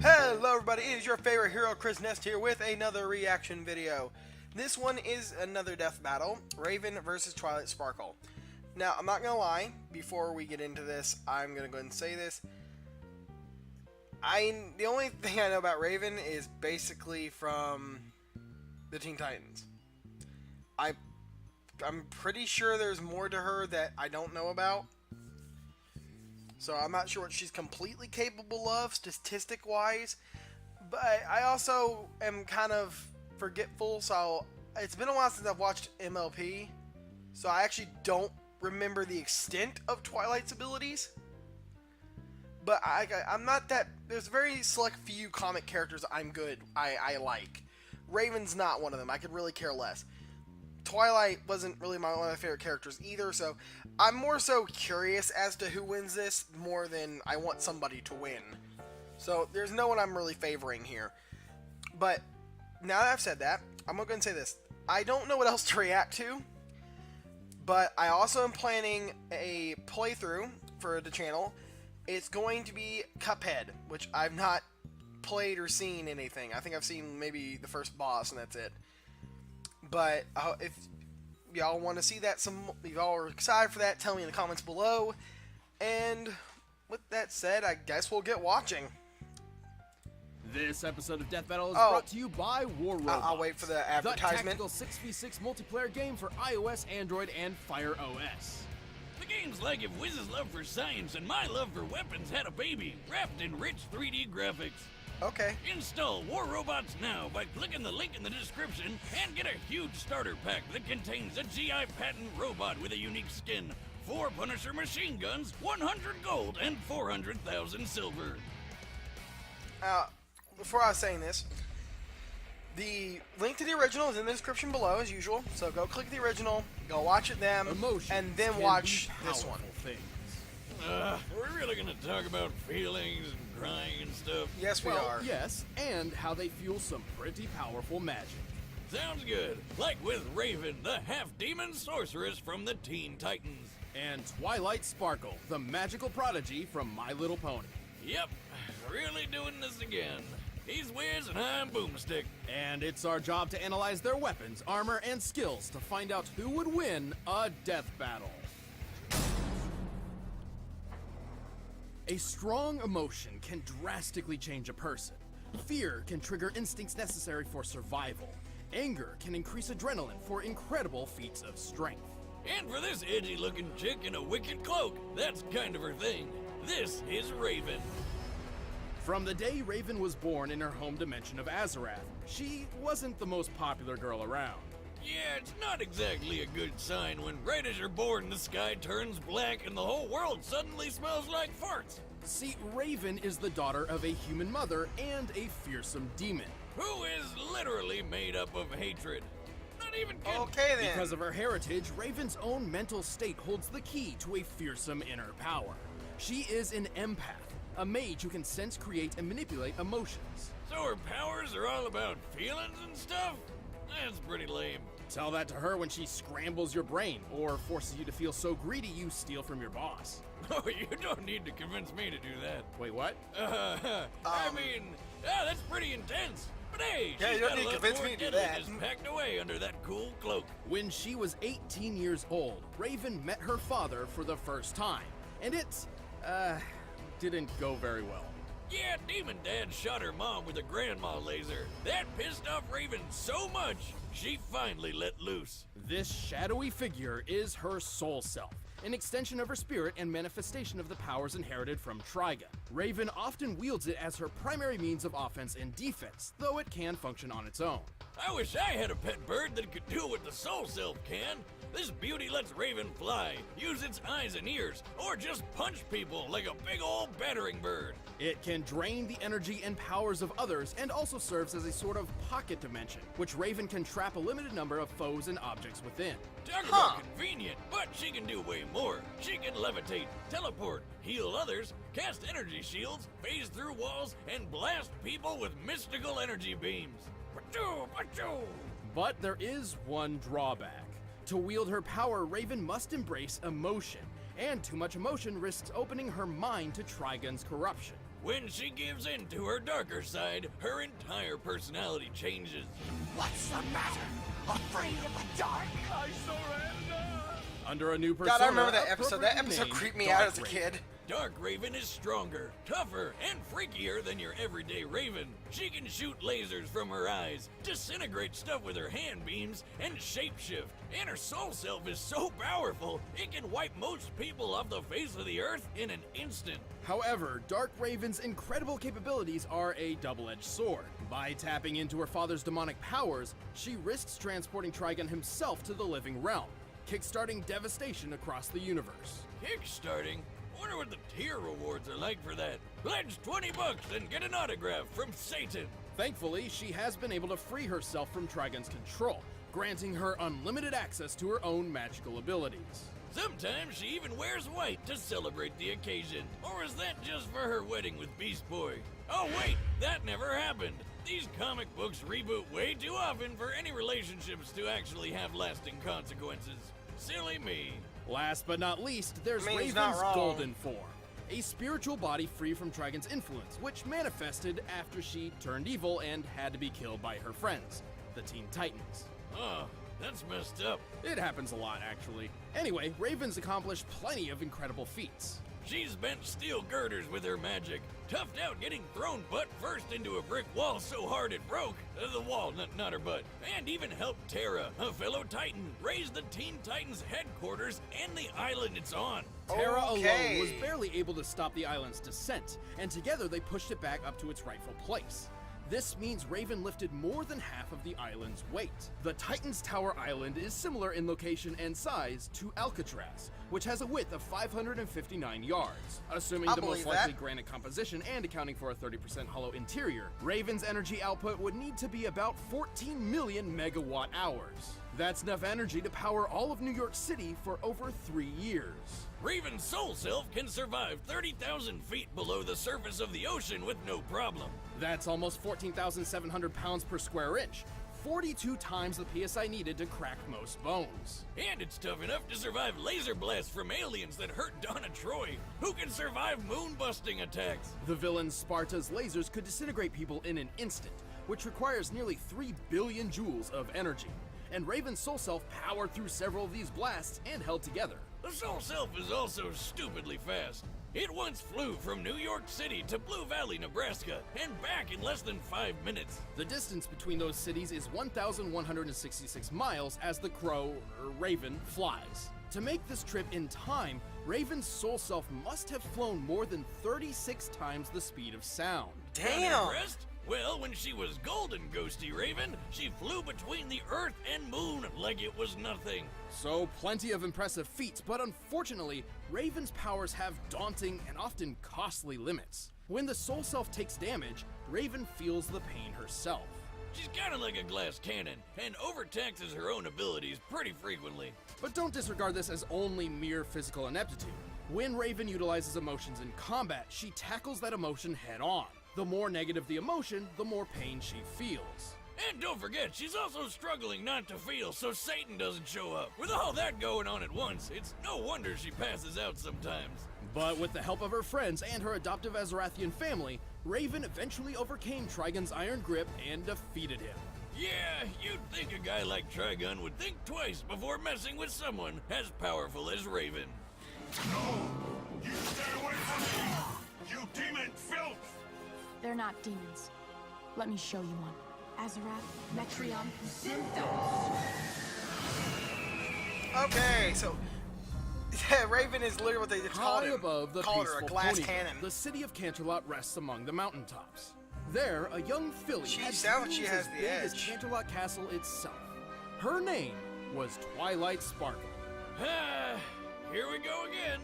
Hello everybody, it is your favorite hero Chris Nest here with another reaction video. This one is another death battle, Raven versus Twilight Sparkle. Now, I'm not gonna lie, before we get into this, I'm gonna go ahead and say this. The only thing I know about Raven is basically from the Teen Titans. I'm pretty sure there's more to her that I don't know about. So I'm not sure what she's completely capable of, statistic-wise. But I also am kind of forgetful, so it's been a while since I've watched MLP. So I actually don't remember the extent of Twilight's abilities. But I'm not that... There's very select few comic characters I like. Raven's not one of them. I could really care less. Twilight wasn't really one of my favorite characters either, so I'm more so curious as to who wins this more than I want somebody to win. So there's no one I'm really favoring here. But now that I've said that, I'm going to say this. I don't know what else to react to, but I also am planning a playthrough for the channel. It's going to be Cuphead, which I've not played or seen anything. I think I've seen maybe the first boss and that's it. But if y'all want to see that, if y'all are excited for that, tell me in the comments below. And with that said, I guess we'll get watching. This episode of Death Battle is brought to you by War Robots. I'll wait for the advertisement. The tactical 6v6 multiplayer game for iOS, Android, and Fire OS. The game's like if Wiz's love for science and my love for weapons had a baby, wrapped in rich 3D graphics. Okay. Install War Robots now by clicking the link in the description and get a huge starter pack that contains a GI patent robot with a unique skin, 4 Punisher machine guns, 100 gold, and 400,000 silver. Before I was saying this, the link to the original is in the description below as usual, so go click the original, go watch it then, and then watch this one. Things. We're really gonna talk about feelings and crying and stuff? Yes, we are. Yes, and how they fuel some pretty powerful magic. Sounds good. Like with Raven, the half-demon sorceress from the Teen Titans. And Twilight Sparkle, the magical prodigy from My Little Pony. Yep, really doing this again. He's Wiz and I'm Boomstick. And it's our job to analyze their weapons, armor, and skills to find out who would win a death battle. A strong emotion can drastically change a person. Fear can trigger instincts necessary for survival. Anger can increase adrenaline for incredible feats of strength. And for this edgy-looking chick in a wicked cloak, that's kind of her thing. This is Raven. From the day Raven was born in her home dimension of Azarath, she wasn't the most popular girl around. Yeah, it's not exactly a good sign when right as you're born the sky turns black and the whole world suddenly smells like farts. See, Raven is the daughter of a human mother and a fearsome demon. Who is literally made up of hatred. Not even kidding. Okay then. Because of her heritage, Raven's own mental state holds the key to a fearsome inner power. She is an empath, a mage who can sense, create, and manipulate emotions. So her powers are all about feelings and stuff? That's pretty lame. Tell that to her when she scrambles your brain or forces you to feel so greedy you steal from your boss. Oh, you don't need to convince me to do that. Wait, what? I mean, that's pretty intense. But hey, yeah, she's you don't got need a to lot convince more me to do deadliness that. packed away under that cool cloak. When she was 18 years old, Raven met her father for the first time, and it, didn't go very well. Yeah, Demon Dad shot her mom with a grandma laser. That pissed off Raven so much, she finally let loose. This shadowy figure is her soul self, an extension of her spirit and manifestation of the powers inherited from Trigon. Raven often wields it as her primary means of offense and defense, though it can function on its own. I wish I had a pet bird that could do what the soul self can. This beauty lets Raven fly, use its eyes and ears, or just punch people like a big old battering bird. It can drain the energy and powers of others and also serves as a sort of pocket dimension, which Raven can trap a limited number of foes and objects within. Talk about convenient, but she can do way more. She can levitate, teleport, heal others, cast energy shields, phase through walls, and blast people with mystical energy beams. Pachoo, pachoo. But there is one drawback. To wield her power, Raven must embrace emotion, and too much emotion risks opening her mind to Trigon's corruption. When she gives in to her darker side, her entire personality changes. What's the matter? Afraid of the dark? I surrender! Under a new persona, God, I remember that episode. That appropriately episode named creeped me Dark out as a Raven. kid. Dark Raven is stronger, tougher, and freakier than your everyday Raven. She can shoot lasers from her eyes, disintegrate stuff with her hand beams, and shapeshift. And her soul self is so powerful, it can wipe most people off the face of the earth in an instant. However, Dark Raven's incredible capabilities are a double-edged sword. By tapping into her father's demonic powers, she risks transporting Trigon himself to the living realm, kickstarting devastation across the universe. Kickstarting? Wonder what the tier rewards are like for that. Pledge $20 and get an autograph from Satan. Thankfully, she has been able to free herself from Trigon's control, granting her unlimited access to her own magical abilities. Sometimes she even wears white to celebrate the occasion. Or is that just for her wedding with Beast Boy? Oh wait, that never happened. These comic books reboot way too often for any relationships to actually have lasting consequences. Silly me. Last but not least, there's I mean, he's Raven's not wrong. golden form, a spiritual body free from Trigon's influence, which manifested after she turned evil and had to be killed by her friends, the Teen Titans. Oh, that's messed up. It happens a lot, actually. Anyway, Raven's accomplished plenty of incredible feats. She's bent steel girders with her magic, toughed out getting thrown butt first into a brick wall so hard it broke, the wall, not her butt, and even helped Terra, a fellow Titan, raise the Teen Titans headquarters and the island it's on. Terra Okay. alone was barely able to stop the island's descent, and together they pushed it back up to its rightful place. This means Raven lifted more than half of the island's weight. The Titan's Tower Island is similar in location and size to Alcatraz, which has a width of 559 yards. Assuming I'll the most believe likely that. granite composition and accounting for a 30% hollow interior, Raven's energy output would need to be about 14 million megawatt hours. That's enough energy to power all of New York City for over 3 years. Raven's soul self can survive 30,000 feet below the surface of the ocean with no problem. That's almost 14,700 pounds per square inch, 42 times the PSI needed to crack most bones. And it's tough enough to survive laser blasts from aliens that hurt Donna Troy, who can survive moon-busting attacks. The villain Sparta's lasers could disintegrate people in an instant, which requires nearly 3 billion joules of energy. And Raven's soul self powered through several of these blasts and held together. The soul self is also stupidly fast. It once flew from New York City to Blue Valley, Nebraska, and back in less than 5 minutes. The distance between those cities is 1,166 miles as the Raven, flies. To make this trip in time, Raven's soul self must have flown more than 36 times the speed of sound. Damn. Unimpressed? Well, when she was golden ghosty Raven, she flew between the Earth and Moon like it was nothing. So, plenty of impressive feats, but unfortunately, Raven's powers have daunting and often costly limits. When the soul self takes damage, Raven feels the pain herself. She's kinda like a glass cannon, and overtaxes her own abilities pretty frequently. But don't disregard this as only mere physical ineptitude. When Raven utilizes emotions in combat, she tackles that emotion head on. The more negative the emotion, the more pain she feels. And don't forget, she's also struggling not to feel so Satan doesn't show up. With all that going on at once, it's no wonder she passes out sometimes. But with the help of her friends and her adoptive Azarathian family, Raven eventually overcame Trigon's iron grip and defeated him. Yeah, you'd think a guy like Trigon would think twice before messing with someone as powerful as Raven. No! You stay away from me! You demon filth! They're not demons. Let me show you one. Azarath, Metrion, Synthos. Okay, so Raven is literally what they called High him. above the Called her a peaceful glass Ponyville, cannon. the city of Canterlot rests among the mountaintops. There, a young filly She had sounds like she dreams has as the big as edge. Canterlot Castle itself. Her name was Twilight Sparkle. Ah, here we go again.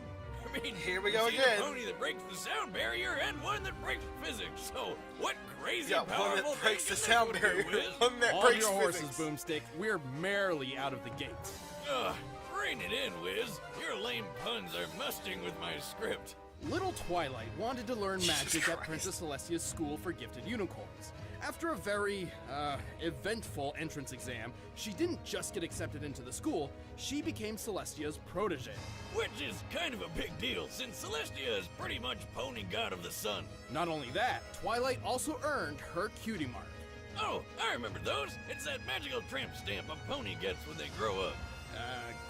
I mean, Here we go she's again. a pony that breaks the sound barrier and one that breaks physics. So, what crazy Yeah, one powerful that breaks thing the can sound this one barrier. do, Wiz? One that On breaks your horses, physics. Boomstick. We're merrily out of the gate. Ugh, rein it in, Wiz. Your lame puns are musting with my script. Little Twilight wanted to learn Jesus magic at Christ. Princess Celestia's school for gifted unicorns. After a very, eventful entrance exam, she didn't just get accepted into the school, she became Celestia's protege. Which is kind of a big deal, since Celestia is pretty much pony god of the sun. Not only that, Twilight also earned her cutie mark. Oh, I remember those. It's that magical tramp stamp a pony gets when they grow up.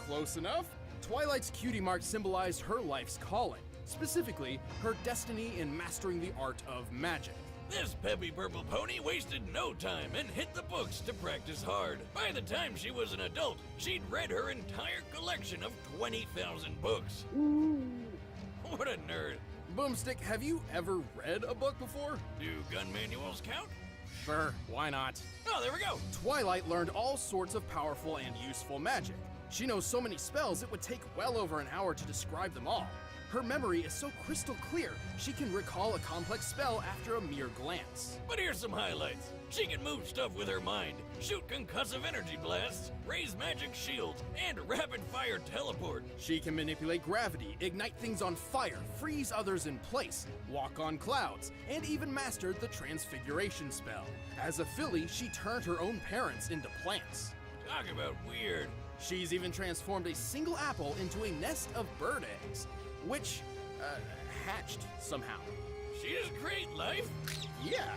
Close enough? Twilight's cutie mark symbolized her life's calling, specifically her destiny in mastering the art of magic. This peppy purple pony wasted no time and hit the books to practice hard. By the time she was an adult, she'd read her entire collection of 20,000 books. What a nerd. Boomstick, have you ever read a book before? Do gun manuals count? Sure, why not? Oh, there we go. Twilight learned all sorts of powerful and useful magic. She knows so many spells it would take well over an hour to describe them all. Her memory is so crystal clear, she can recall a complex spell after a mere glance. But here's some highlights. She can move stuff with her mind, shoot concussive energy blasts, raise magic shields, and rapid-fire teleport. She can manipulate gravity, ignite things on fire, freeze others in place, walk on clouds, and even mastered the transfiguration spell. As a filly, she turned her own parents into plants. Talk about weird. She's even transformed a single apple into a nest of bird eggs, which, hatched somehow. She just create life? Yeah,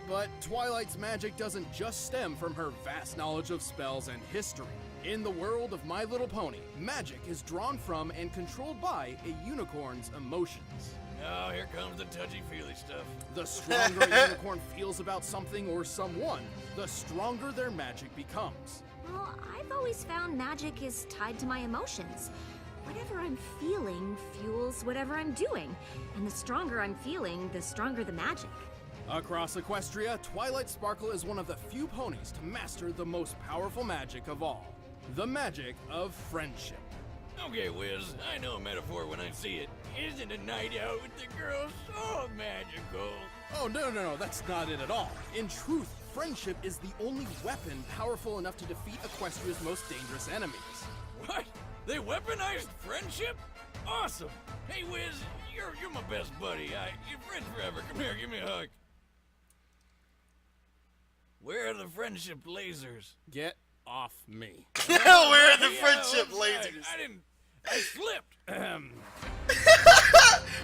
but Twilight's magic doesn't just stem from her vast knowledge of spells and history. In the world of My Little Pony, magic is drawn from and controlled by a unicorn's emotions. Oh, here comes the touchy-feely stuff. The stronger a unicorn feels about something or someone, the stronger their magic becomes. Well, I've always found magic is tied to my emotions. Whatever I'm feeling fuels whatever I'm doing. And the stronger I'm feeling, the stronger the magic. Across Equestria, Twilight Sparkle is one of the few ponies to master the most powerful magic of all. The magic of friendship. Okay, Wiz, I know a metaphor when I see it. Isn't a night out with the girls so magical? Oh, no, that's not it at all. In truth, friendship is the only weapon powerful enough to defeat Equestria's most dangerous enemies. What? They weaponized friendship? Awesome. Hey, Wiz, you're my best buddy. You're friends forever. Come here, give me a hug. Where are the friendship lasers? Get off me. Where are the Yeah, friendship I'm sorry. lasers? I slipped.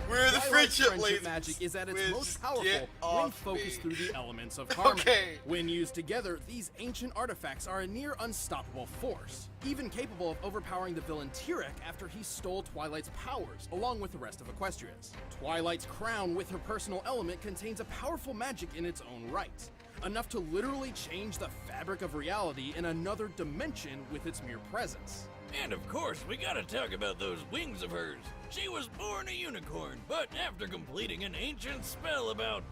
Where are the Twilight's friendship lasers? magic is at its Wiz, most powerful get when off focused me. through the elements of harmony. Okay. When used together, these ancient artifacts are a near unstoppable force, even capable of overpowering the villain Tyrek after he stole Twilight's powers, along with the rest of Equestria's. Twilight's crown with her personal element contains a powerful magic in its own right, enough to literally change the fabric of reality in another dimension with its mere presence. And of course, we gotta talk about those wings of hers. She was born a unicorn, but after completing an ancient spell about,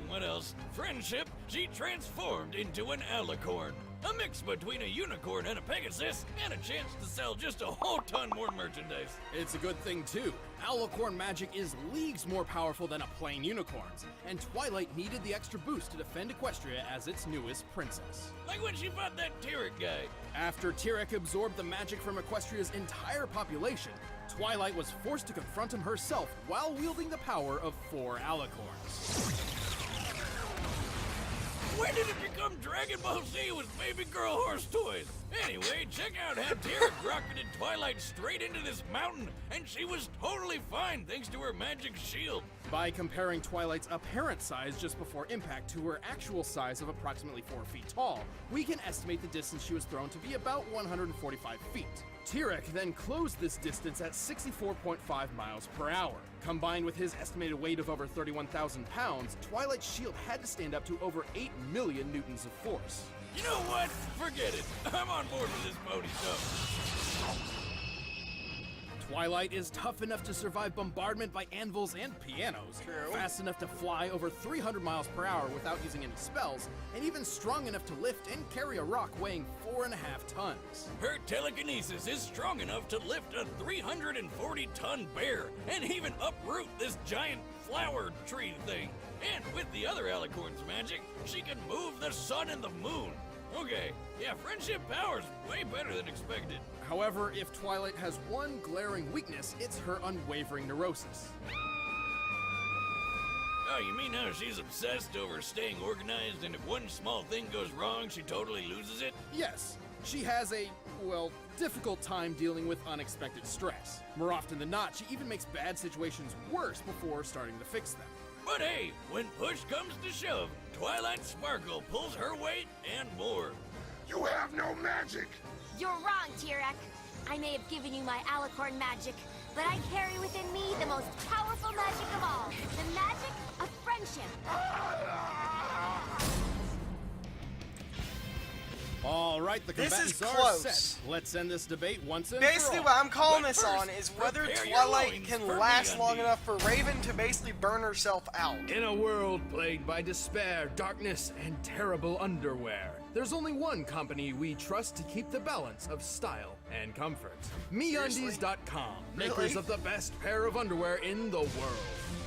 what else? Friendship, she transformed into an alicorn. A mix between a unicorn and a Pegasus, and a chance to sell just a whole ton more merchandise. It's a good thing too. Alicorn magic is leagues more powerful than a plain unicorn's, and Twilight needed the extra boost to defend Equestria as its newest princess. Like when she fought that Tyrek guy. After Tyrek absorbed the magic from Equestria's entire population, Twilight was forced to confront him herself while wielding the power of 4 alicorns. When did it become Dragon Ball Z with baby girl horse toys? Anyway, check out how Tyrek rocketed Twilight straight into this mountain, and she was totally fine thanks to her magic shield. By comparing Twilight's apparent size just before impact to her actual size of approximately 4 feet tall, we can estimate the distance she was thrown to be about 145 feet. Tyrek then closed this distance at 64.5 miles per hour. Combined with his estimated weight of over 31,000 pounds, Twilight's shield had to stand up to over 8 million newtons of force. You know what? Forget it. I'm on board with this pony stuff. Twilight is tough enough to survive bombardment by anvils and pianos, True. fast enough to fly over 300 miles per hour without using any spells, and even strong enough to lift and carry a rock weighing 4.5 tons. Her telekinesis is strong enough to lift a 340-ton bear and even uproot this giant flower tree thing. And with the other alicorn's magic, she can move the sun and the moon. Okay, yeah, friendship power's way better than expected. However, if Twilight has one glaring weakness, it's her unwavering neurosis. Oh, you mean how she's obsessed over staying organized, and if one small thing goes wrong, she totally loses it? Yes, she has a, well, difficult time dealing with unexpected stress. More often than not, she even makes bad situations worse before starting to fix them. But hey, when push comes to shove, Twilight Sparkle pulls her weight and more. You have no magic! You're wrong, Tirek. I may have given you my alicorn magic, but I carry within me the most powerful magic of all. The magic of friendship. All right, the This is combatants are close. set. Let's end this debate once and Basically, for all. what I'm calling But this first, on is whether prepare your Twilight loins can for last long MeUndies. enough for Raven to basically burn herself out. In a world plagued by despair, darkness, and terrible underwear, there's only one company we trust to keep the balance of style and comfort. MeUndies.com, makers Really? of the best pair of underwear in the world.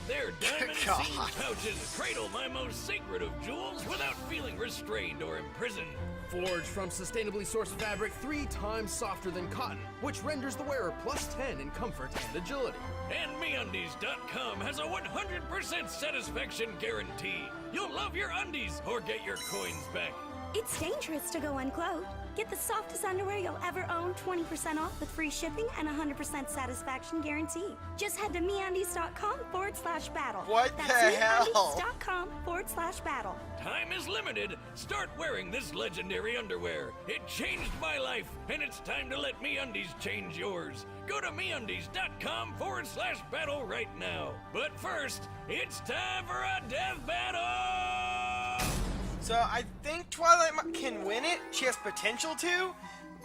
Their diamond God. seam pouches cradle my most sacred of jewels without feeling restrained or imprisoned. Forged from sustainably sourced fabric 3 times softer than cotton, which renders the wearer plus 10 in comfort and agility. And MeUndies.com has a 100% satisfaction guarantee. You'll love your undies or get your coins back. It's dangerous to go unclothed. Get the softest underwear you'll ever own 20% off with free shipping and 100% satisfaction guarantee. Just head to MeUndies.com/battle. What That's the hell? MeUndies.com/battle. Time is limited. Start wearing this legendary underwear. It changed my life, and it's time to let MeUndies change yours. Go to MeUndies.com/battle right now. But first, it's time for a death battle! So I think Twilight can win it. She has potential to,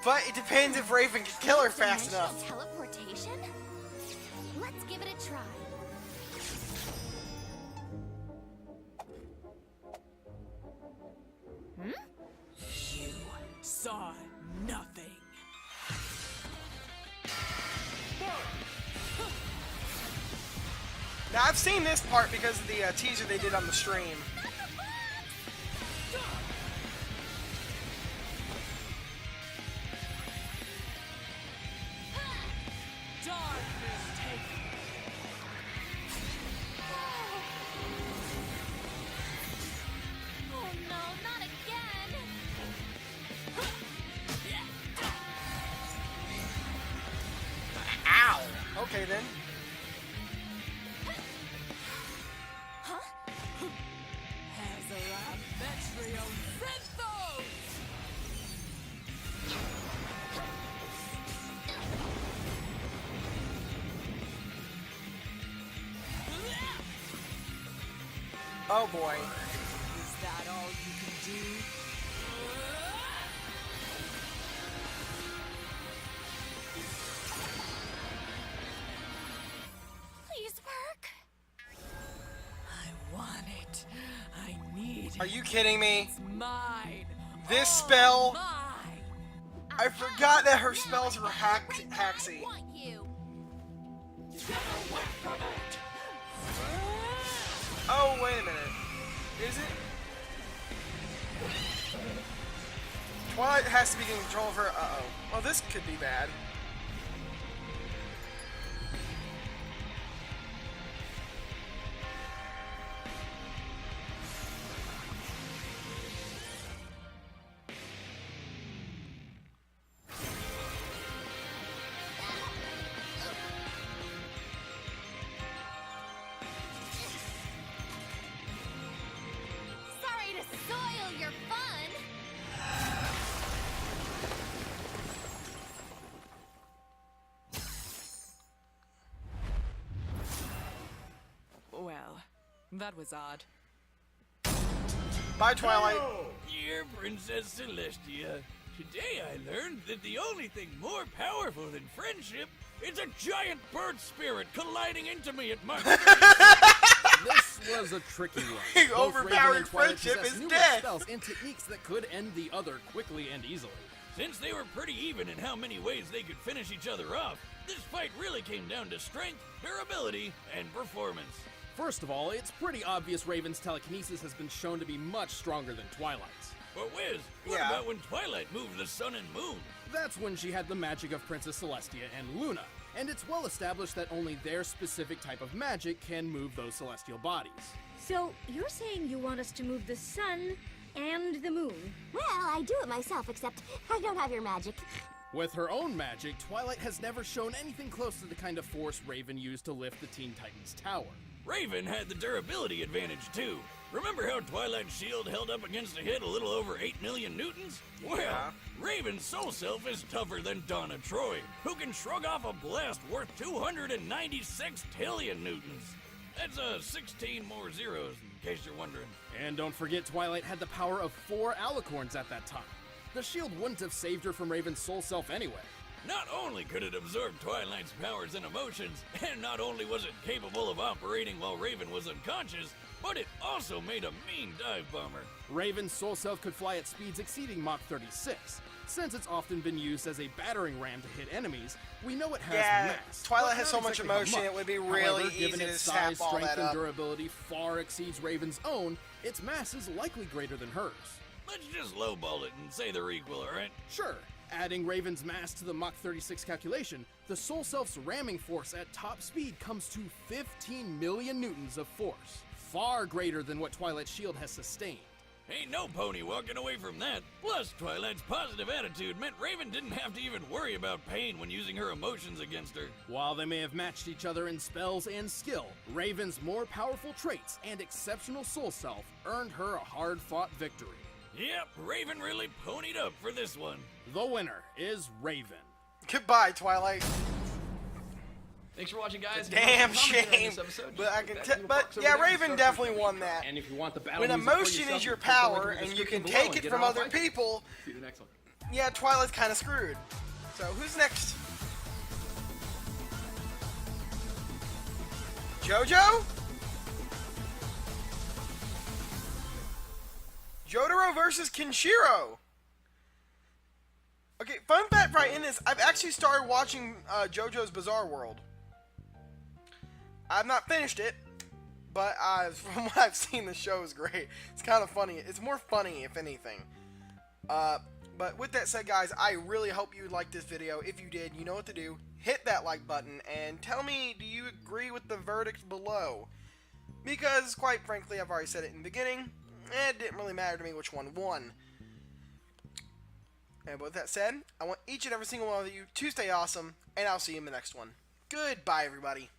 but it depends if Raven can kill her fast Dimensional enough. teleportation? Let's give it a try. You saw nothing. Now I've seen this part because of the teaser they did on the stream. Darkness taken. Oh no, not again! Ow! Okay then. Hazara Metrio Synthos! Oh boy. Is that all you can do? Please work. I want it. I need Are it. you kidding me? It's mine. This All spell- Mine. I forgot that her spells were haxy. Want you? Oh, wait a minute. Is it? Twilight has to be getting control of her. Uh-oh. Well, this could be bad. Sorry to soil your fun. Well, that was odd. Bye, Twilight. Dear Princess Celestia, today I learned that the only thing more powerful than friendship is a giant bird spirit colliding into me at my This was a tricky one. Both Overpowered Raven and Twilight friendship possess is numerous death. spells and techniques that could end the other quickly and easily. Since they were pretty even in how many ways they could finish each other off, this fight really came down to strength, durability, and performance. First of all, it's pretty obvious Raven's telekinesis has been shown to be much stronger than Twilight's. But Wiz, what Yeah. about when Twilight moved the sun and moon? That's when she had the magic of Princess Celestia and Luna, and it's well established that only their specific type of magic can move those celestial bodies. So, you're saying you want us to move the sun and the moon? Well, I do it myself, except I don't have your magic. With her own magic, Twilight has never shown anything close to the kind of force Raven used to lift the Teen Titans tower. Raven had the durability advantage too. Remember how Twilight's shield held up against a hit a little over 8 million newtons? Well, Raven's soul self is tougher than Donna Troy, who can shrug off a blast worth 296 tillion newtons. That's 16 more zeros, in case you're wondering. And don't forget, Twilight had the power of 4 alicorns at that time. The shield wouldn't have saved her from Raven's soul self anyway. Not only could it absorb Twilight's powers and emotions, and not only was it capable of operating while Raven was unconscious, but it also made a mean dive bomber. Raven's soul self could fly at speeds exceeding Mach 36. Since it's often been used as a battering ram to hit enemies, we know it has mass. Twilight but has not so much exactly how emotion, much. it would be really However, given easy its to size, sap all strength, that and up. durability far exceeds Raven's own, its mass is likely greater than hers. Let's just lowball it and say they're equal, alright? Sure, adding Raven's mass to the Mach 36 calculation, the Soul Self's ramming force at top speed comes to 15 million newtons of force, far greater than what Twilight's shield has sustained. Ain't no pony walking away from that. Plus, Twilight's positive attitude meant Raven didn't have to even worry about pain when using her emotions against her. While they may have matched each other in spells and skill, Raven's more powerful traits and exceptional soul self earned her a hard-fought victory. Yep, Raven really ponied up for this one. The winner is Raven. Goodbye, Twilight. Thanks for watching, guys. Damn shame. But I can but yeah, Raven definitely won that. And if you want the battle When music for emotion yourself, is your click the link in power the and you description can below take and it get from on other fighting. people, See you the next one. yeah, Twilight's kind of screwed. So who's next? JoJo? Jotaro versus Kenshiro. Okay, fun fact right in this, I've actually started watching JoJo's Bizarre World. I've not finished it, but from what I've seen, the show is great. It's kind of funny. It's more funny, if anything. But with that said, guys, I really hope you liked this video. If you did, you know what to do. Hit that like button and tell me, do you agree with the verdict below? Because, quite frankly, I've already said it in the beginning, it didn't really matter to me which one won. And with that said, I want each and every single one of you to stay awesome, and I'll see you in the next one. Goodbye, everybody.